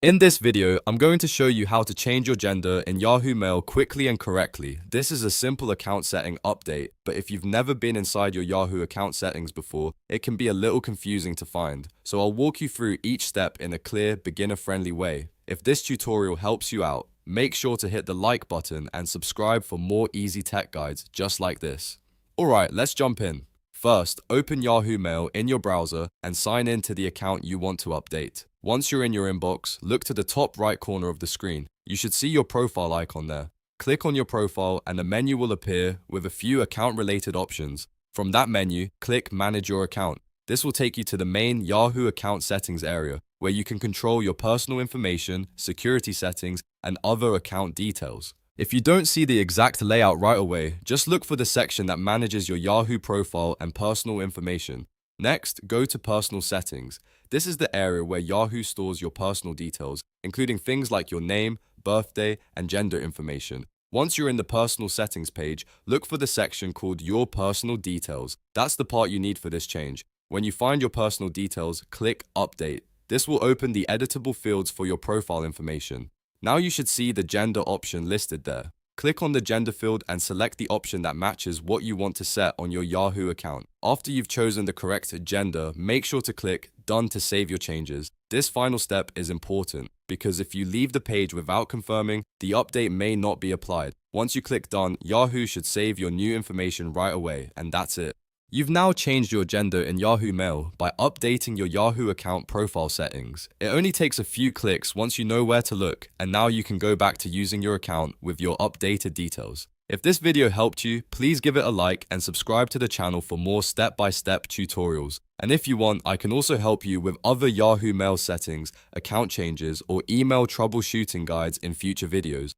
In this video, I'm going to show you how to change your gender in Yahoo Mail quickly and correctly. This is a simple account setting update, but if you've never been inside your Yahoo account settings before, it can be a little confusing to find. So I'll walk you through each step in a clear, beginner-friendly way. If this tutorial helps you out, make sure to hit the like button and subscribe for more easy tech guides just like this. Alright, let's jump in. First, open Yahoo Mail in your browser and sign in to the account you want to update. Once you're in your inbox, look to the top right corner of the screen. You should see your profile icon there. Click on your profile and a menu will appear with a few account-related options. From that menu, click Manage Your Account. This will take you to the main Yahoo account settings area, where you can control your personal information, security settings, and other account details. If you don't see the exact layout right away, just look for the section that manages your Yahoo profile and personal information. Next, go to Personal Settings. This is the area where Yahoo stores your personal details, including things like your name, birthday, and gender information. Once you're in the Personal Settings page, look for the section called Your Personal Details. That's the part you need for this change. When you find your personal details, click Update. This will open the editable fields for your profile information. Now you should see the gender option listed there. Click on the gender field and select the option that matches what you want to set on your Yahoo account. After you've chosen the correct gender, make sure to click Done to save your changes. This final step is important because if you leave the page without confirming, the update may not be applied. Once you click Done, Yahoo should save your new information right away, and that's it. You've now changed your gender in Yahoo Mail by updating your Yahoo account profile settings. It only takes a few clicks once you know where to look, and now you can go back to using your account with your updated details. If this video helped you, please give it a like and subscribe to the channel for more step-by-step tutorials. And if you want, I can also help you with other Yahoo Mail settings, account changes, or email troubleshooting guides in future videos.